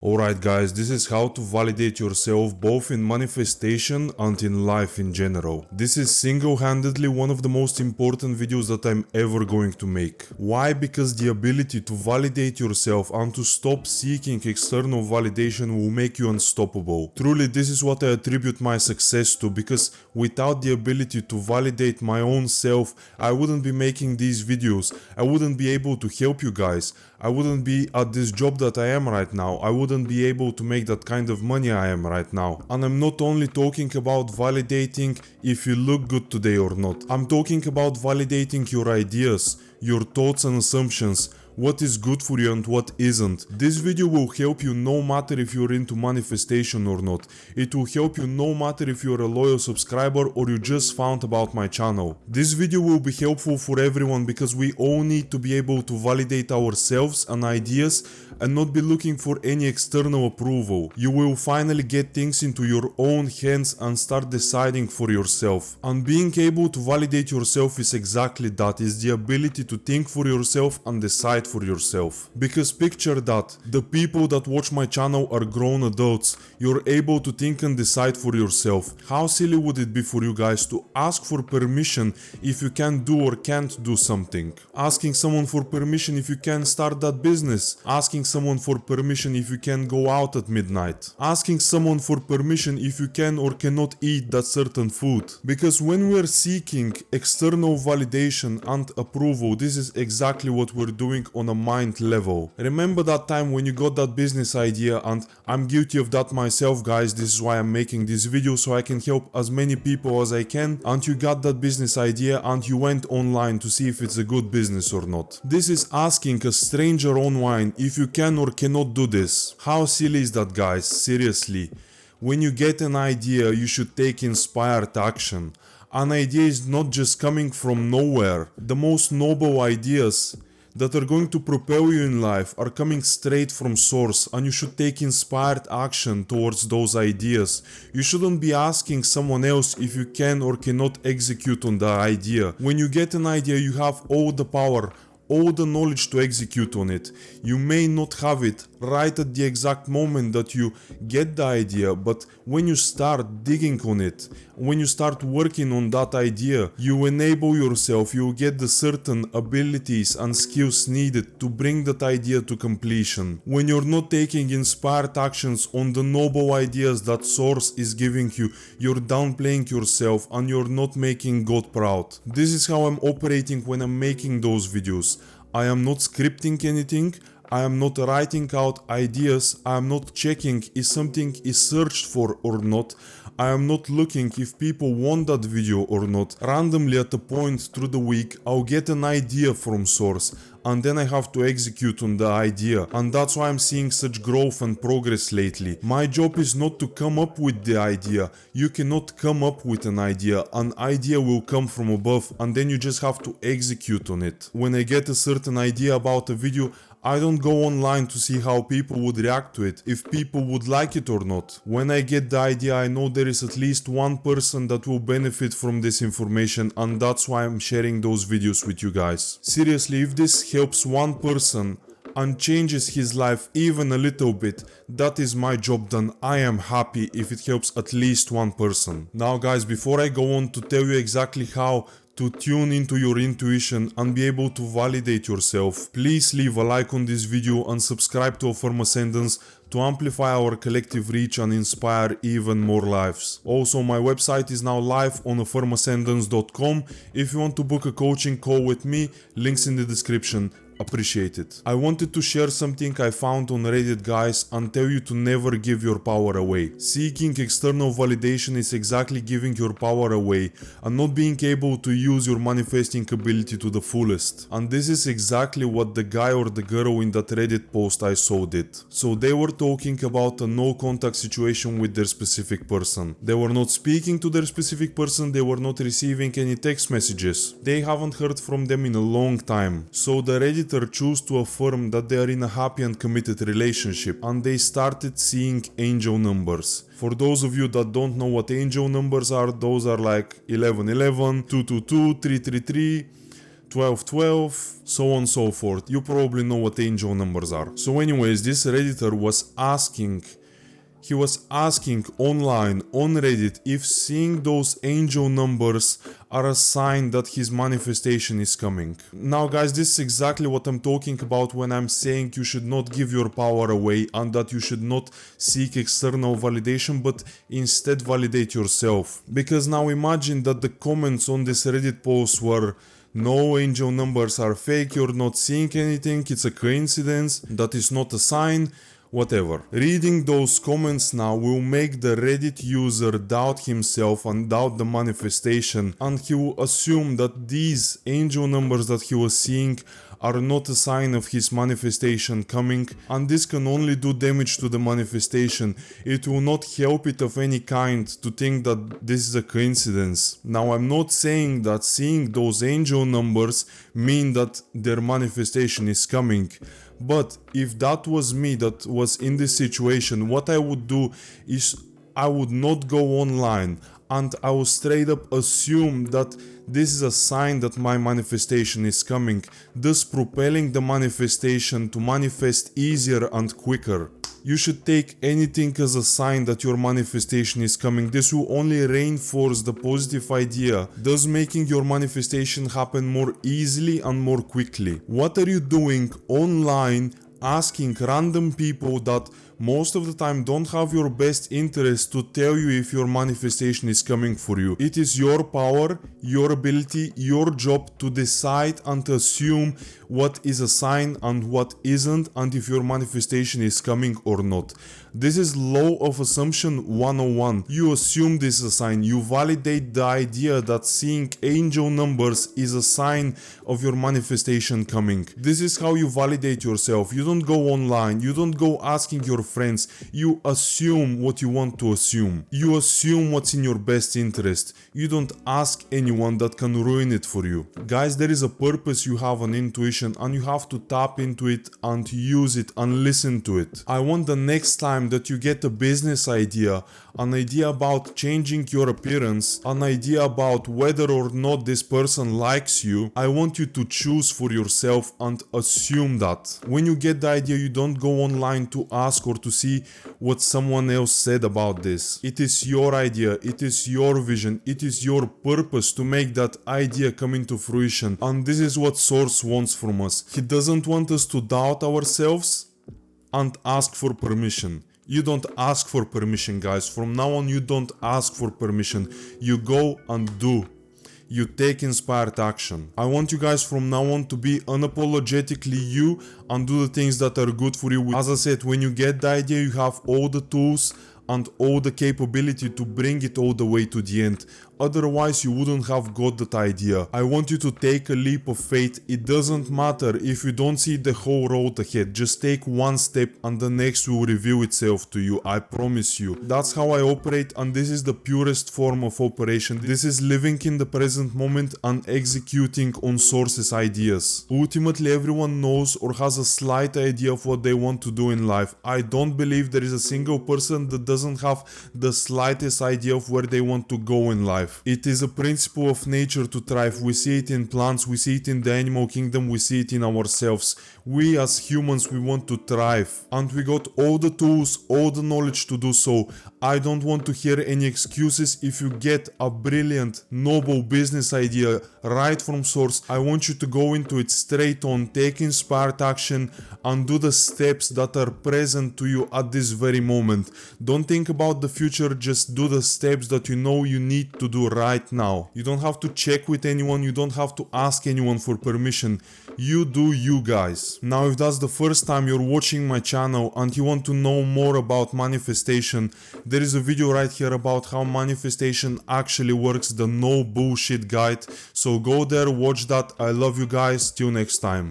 Alright guys, this is how to validate yourself both in manifestation and in life in general. This is single-handedly one of the most important videos that I'm ever going to make. Why? Because the ability to validate yourself and to stop seeking external validation will make you unstoppable. Truly, this is what I attribute my success to, because without the ability to validate my own self, I wouldn't be making these videos. I wouldn't be able to help you guys. I wouldn't be at this job that I am right now. I wouldn't be able to make that kind of money I am right now. And I'm not only talking about validating if you look good today or not. I'm talking about validating your ideas, your thoughts and assumptions, what is good for you and what isn't. This video will help you no matter if you're into manifestation or not. It will help you no matter if you're a loyal subscriber or you just found about my channel. This video will be helpful for everyone because we all need to be able to validate ourselves and ideas and not be looking for any external approval. You will finally get things into your own hands and start deciding for yourself. And being able to validate yourself is exactly that, is the ability to think for yourself and decide for yourself. Because picture that, the people that watch my channel are grown adults. You're able to think and decide for yourself. How silly would it be for you guys to ask for permission if you can do or can't do something? Asking someone for permission if you can start that business. Asking someone for permission if you can go out at midnight. Asking someone for permission if you can or cannot eat that certain food. Because when we're seeking external validation and approval, this is exactly what we're doing on a mind level. Remember that time when you got that business idea, and I'm guilty of that myself guys. This is why I'm making this video, so I can help as many people as I can. And you got that business idea and you went online to see if it's a good business or not. This is asking a stranger online if you can or cannot do this. How silly is that guys? Seriously. When you get an idea, you should take inspired action. An idea is not just coming from nowhere. The most noble ideas that are going to propel you in life are coming straight from source, and you should take inspired action towards those ideas. You shouldn't be asking someone else if you can or cannot execute on the idea. When you get an idea, you have all the power, all the knowledge to execute on it. You may not have it right at the exact moment that you get the idea, but when you start digging on it, when you start working on that idea, you enable yourself, you get the certain abilities and skills needed to bring that idea to completion. When you're not taking inspired actions on the noble ideas that source is giving you, you're downplaying yourself and you're not making God proud. This is how I'm operating when I'm making those videos. I am not scripting anything. I am not writing out ideas. I am not checking if something is searched for or not. I am not looking if people want that video or not. Randomly at a point through the week, I'll get an idea from source, and then I have to execute on the idea. And that's why I'm seeing such growth and progress lately. My job is not to come up with the idea. You cannot come up with an idea. An idea will come from above, and then you just have to execute on it. When I get a certain idea about a video, I don't go online to see how people would react to it, if people would like it or not. When I get the idea, I know there is at least one person that will benefit from this information, and that's why I'm sharing those videos with you guys. Seriously, if this helps one person and changes his life even a little bit, that is my job done. I am happy if it helps at least one person. Now guys, before I go on to tell you exactly how to tune into your intuition and be able to validate yourself, please leave a like on this video and subscribe to AffirmAscendance to amplify our collective reach and inspire even more lives. Also, my website is now live on AffirmAscendance.com. If you want to book a coaching call with me, links in the description. Appreciate it. I wanted to share something I found on Reddit guys and tell you to never give your power away. Seeking external validation is exactly giving your power away and not being able to use your manifesting ability to the fullest. And this is exactly what the guy or the girl in that Reddit post I saw did. So they were talking about a no contact situation with their specific person. They were not speaking to their specific person, they were not receiving any text messages. They haven't heard from them in a long time. So the Reddit choose to affirm that they are in a happy and committed relationship, and they started seeing angel numbers. For those of you that don't know what angel numbers are, those are like 1111, 222, 333, 1212, so on and so forth. You probably know what angel numbers are. So anyways, this Redditor was asking online on Reddit if seeing those angel numbers are a sign that his manifestation is coming. Now guys, this is exactly what I'm talking about when I'm saying you should not give your power away and that you should not seek external validation, but instead validate yourself. Because now imagine that the comments on this Reddit post were, no, angel numbers are fake, you're not seeing anything, it's a coincidence, that is not a sign, whatever. Reading those comments now will make the Reddit user doubt himself and doubt the manifestation, and he will assume that these angel numbers that he was seeing are not a sign of his manifestation coming, and this can only do damage to the manifestation. It will not help it of any kind to think that this is a coincidence. Now I'm not saying that seeing those angel numbers mean that their manifestation is coming. But if that was me that was in this situation, what I would do is I would not go online and I would straight up assume that this is a sign that my manifestation is coming, thus propelling the manifestation to manifest easier and quicker. You should take anything as a sign that your manifestation is coming. This will only reinforce the positive idea, thus making your manifestation happen more easily and more quickly. What are you doing online asking random people that most of the time don't have your best interest to tell you if your manifestation is coming for you? It is your power, your ability, your job to decide and to assume what is a sign and what isn't, and if your manifestation is coming or not. This is law of assumption 101. You assume this is a sign. You validate the idea that seeing angel numbers is a sign of your manifestation coming. This is how you validate yourself. You don't go online. You don't go asking your friends. You assume what you want to assume. You assume what's in your best interest. You don't ask anyone that can ruin it for you. Guys, there is a purpose, you have an intuition, and you have to tap into it and use it and listen to it. I want the next time that you get a business idea, an idea about changing your appearance, an idea about whether or not this person likes you, I want you to choose for yourself and assume that. When you get the idea, you don't go online to ask or to see what someone else said about this. It is your idea, it is your vision, it is your purpose to make that idea come into fruition, and this is what Source wants from us. He doesn't want us to doubt ourselves and ask for permission. You don't ask for permission, guys. From now on, you don't ask for permission. You go and do. You take inspired action. I want you guys from now on to be unapologetically you and do the things that are good for you. As I said, when you get the idea, you have all the tools and all the capability to bring it all the way to the end. Otherwise, you wouldn't have got that idea. I want you to take a leap of faith. It doesn't matter if you don't see the whole road ahead. Just take one step and the next will reveal itself to you. I promise you. That's how I operate, and this is the purest form of operation. This is living in the present moment and executing on Source's ideas. Ultimately, everyone knows or has a slight idea of what they want to do in life. I don't believe there is a single person that doesn't have the slightest idea of where they want to go in life. It is a principle of nature to thrive. We see it in plants, we see it in the animal kingdom, we see it in ourselves. We as humans, we want to thrive, and we got all the tools, all the knowledge to do so. I don't want to hear any excuses. If you get a brilliant, noble business idea right from Source, I want you to go into it straight on, take inspired action and do the steps that are present to you at this very moment. Don't think about the future, just do the steps that you know you need to do right now. You don't have to check with anyone, you don't have to ask anyone for permission. You do you, guys. Now, if that's the first time you're watching my channel and you want to know more about manifestation, there is a video right here about how manifestation actually works, the no bullshit guide. So go there, watch that. I love you guys. Till next time.